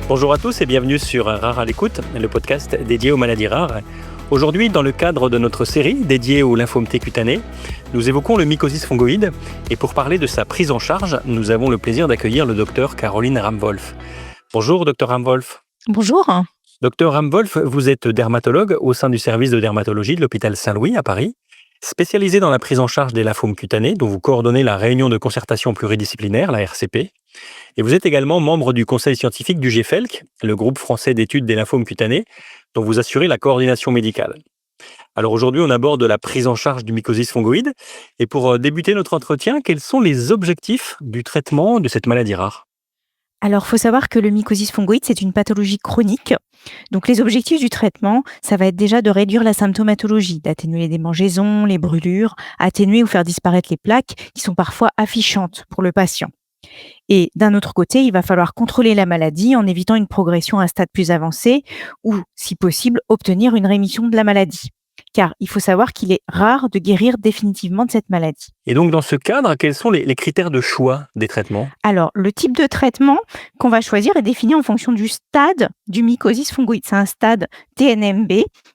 Bonjour à tous et bienvenue sur Rare à l'écoute, le podcast dédié aux maladies rares. Aujourd'hui, dans le cadre de notre série dédiée au lymphome T cutané, nous évoquons le mycosis fungoïde et pour parler de sa prise en charge, nous avons le plaisir d'accueillir le docteur Caroline Ramwolf. Bonjour docteur Ramwolf. Bonjour. Docteur Ramwolf, vous êtes dermatologue au sein du service de dermatologie de l'hôpital Saint-Louis à Paris, spécialisé dans la prise en charge des lymphomes cutanés, dont vous coordonnez la réunion de concertation pluridisciplinaire, la RCP. Et vous êtes également membre du conseil scientifique du GFELC, le groupe français d'études des lymphomes cutanés, dont vous assurez la coordination médicale. Alors aujourd'hui, on aborde la prise en charge du mycosis fungoïde. Et pour débuter notre entretien, quels sont les objectifs du traitement de cette maladie rare ? Alors, il faut savoir que le mycosis fungoïde, c'est une pathologie chronique. Donc, les objectifs du traitement, ça va être déjà de réduire la symptomatologie, d'atténuer les démangeaisons, les brûlures, atténuer ou faire disparaître les plaques qui sont parfois affichantes pour le patient. Et d'un autre côté, il va falloir contrôler la maladie en évitant une progression à un stade plus avancé ou, si possible, obtenir une rémission de la maladie. Car il faut savoir qu'il est rare de guérir définitivement de cette maladie. Et donc dans ce cadre, quels sont les critères de choix des traitements ? Alors, le type de traitement qu'on va choisir est défini en fonction du stade du mycosis fungoïde. C'est un stade TNMB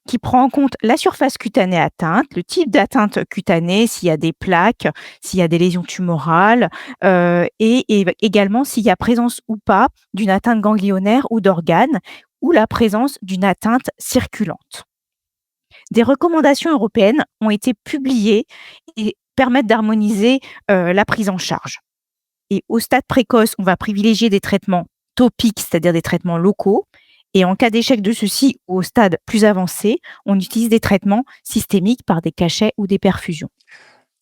qui prend en compte la surface cutanée atteinte, le type d'atteinte cutanée, s'il y a des plaques, s'il y a des lésions tumorales, et également s'il y a présence ou pas d'une atteinte ganglionnaire ou d'organes, ou la présence d'une atteinte circulante. Des recommandations européennes ont été publiées et permettent d'harmoniser la prise en charge. Et au stade précoce, on va privilégier des traitements topiques, c'est-à-dire des traitements locaux. Et en cas d'échec de ceux-ci, au stade plus avancé, on utilise des traitements systémiques par des cachets ou des perfusions.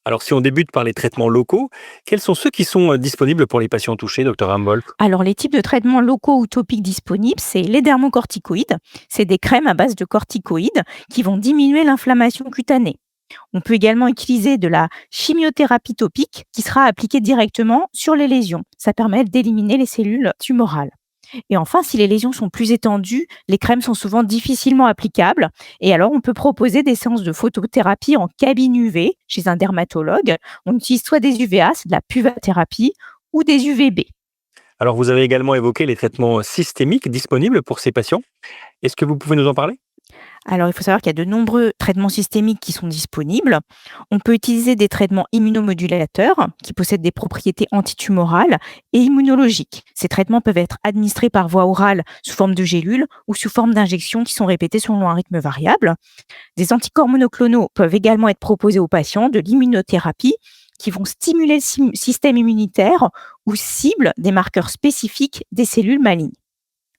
Alors si on débute par les traitements locaux, quels sont ceux qui sont disponibles pour les patients touchés, docteur Ramwolf ? Alors, les types de traitements locaux ou topiques disponibles, c'est les dermocorticoïdes. C'est des crèmes à base de corticoïdes qui vont diminuer l'inflammation cutanée. On peut également utiliser de la chimiothérapie topique qui sera appliquée directement sur les lésions. Ça permet d'éliminer les cellules tumorales. Et enfin, si les lésions sont plus étendues, les crèmes sont souvent difficilement applicables. Et alors, on peut proposer des séances de photothérapie en cabine UV chez un dermatologue. On utilise soit des UVA, c'est de la puvathérapie, ou des UVB. Alors vous avez également évoqué les traitements systémiques disponibles pour ces patients. Est-ce que vous pouvez nous en parler ? Alors, il faut savoir qu'il y a de nombreux traitements systémiques qui sont disponibles. On peut utiliser des traitements immunomodulateurs qui possèdent des propriétés antitumorales et immunologiques. Ces traitements peuvent être administrés par voie orale sous forme de gélules ou sous forme d'injections qui sont répétées selon un rythme variable. Des anticorps monoclonaux peuvent également être proposés aux patients, de l'immunothérapie qui vont stimuler le système immunitaire ou ciblent des marqueurs spécifiques des cellules malignes.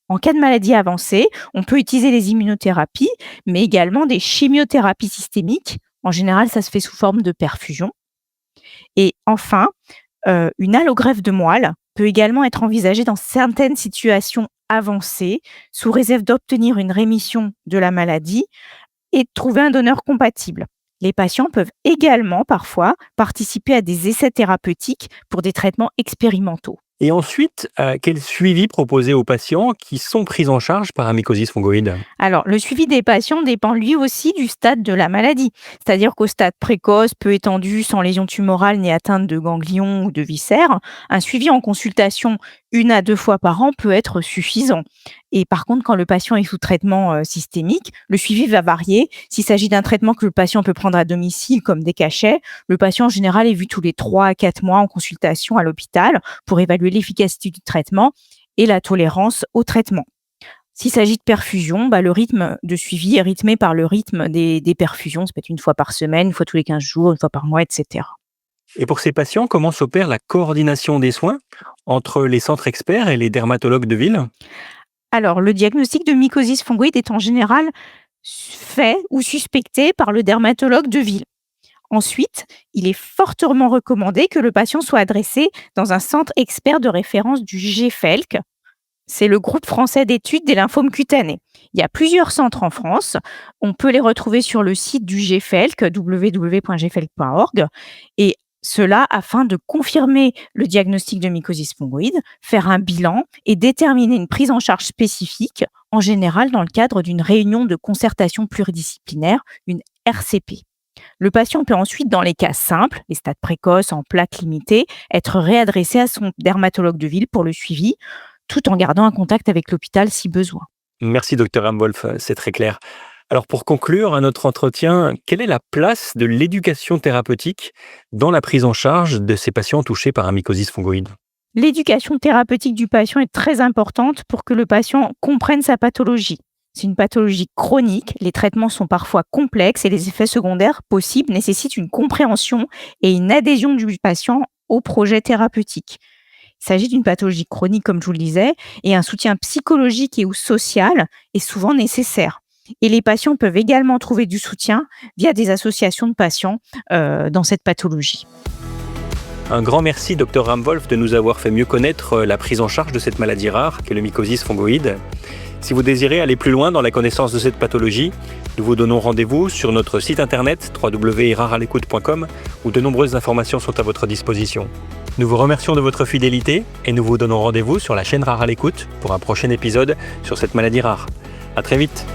En cas de maladie avancée, on peut utiliser les immunothérapies, mais également des chimiothérapies systémiques. En général, ça se fait sous forme de perfusion. Et enfin, une allogreffe de moelle peut également être envisagée dans certaines situations avancées, sous réserve d'obtenir une rémission de la maladie et de trouver un donneur compatible. Les patients peuvent également parfois participer à des essais thérapeutiques pour des traitements expérimentaux. Et ensuite, quel suivi proposer aux patients qui sont pris en charge par un mycosis fungoïde ? Alors, le suivi des patients dépend lui aussi du stade de la maladie. C'est-à-dire qu'au stade précoce, peu étendu, sans lésion tumorale ni atteinte de ganglions ou de viscères, un suivi en consultation 1 à 2 fois par an peut être suffisant. Et par contre, quand le patient est sous traitement systémique, le suivi va varier. S'il s'agit d'un traitement que le patient peut prendre à domicile, comme des cachets, le patient en général est vu tous les 3 à 4 mois en consultation à l'hôpital pour évaluer l'efficacité du traitement et la tolérance au traitement. S'il s'agit de perfusion, le rythme de suivi est rythmé par le rythme des perfusions. Ça peut être 1 fois par semaine, 1 fois tous les 15 jours, 1 fois par mois, etc. Et pour ces patients, comment s'opère la coordination des soins entre les centres experts et les dermatologues de ville ? Alors, le diagnostic de mycosis fungoïde est en général fait ou suspecté par le dermatologue de ville. Ensuite, il est fortement recommandé que le patient soit adressé dans un centre expert de référence du GFELC. C'est le groupe français d'études des lymphomes cutanés. Il y a plusieurs centres en France. On peut les retrouver sur le site du GFELC, www.gfelc.org. Et cela afin de confirmer le diagnostic de mycosis fungoïde, faire un bilan et déterminer une prise en charge spécifique, en général dans le cadre d'une réunion de concertation pluridisciplinaire, une RCP. Le patient peut ensuite, dans les cas simples, les stades précoces en plaques limitées, être réadressé à son dermatologue de ville pour le suivi, tout en gardant un contact avec l'hôpital si besoin. Merci, docteur Ramwolf, c'est très clair. Alors pour conclure à notre entretien, quelle est la place de l'éducation thérapeutique dans la prise en charge de ces patients touchés par un mycoses fongoïde? L'éducation thérapeutique du patient est très importante pour que le patient comprenne sa pathologie. C'est une pathologie chronique, les traitements sont parfois complexes et les effets secondaires possibles nécessitent une compréhension et une adhésion du patient au projet thérapeutique. Il s'agit d'une pathologie chronique, comme je vous le disais, et un soutien psychologique et ou social est souvent nécessaire. Et les patients peuvent également trouver du soutien via des associations de patients dans cette pathologie. Un grand merci, Dr Ramwolf, de nous avoir fait mieux connaître la prise en charge de cette maladie rare qu'est le mycoses fongoïde. Si vous désirez aller plus loin dans la connaissance de cette pathologie, nous vous donnons rendez-vous sur notre site internet www.raralecoute.com où de nombreuses informations sont à votre disposition. Nous vous remercions de votre fidélité et nous vous donnons rendez-vous sur la chaîne Rare à l'écoute pour un prochain épisode sur cette maladie rare. À très vite.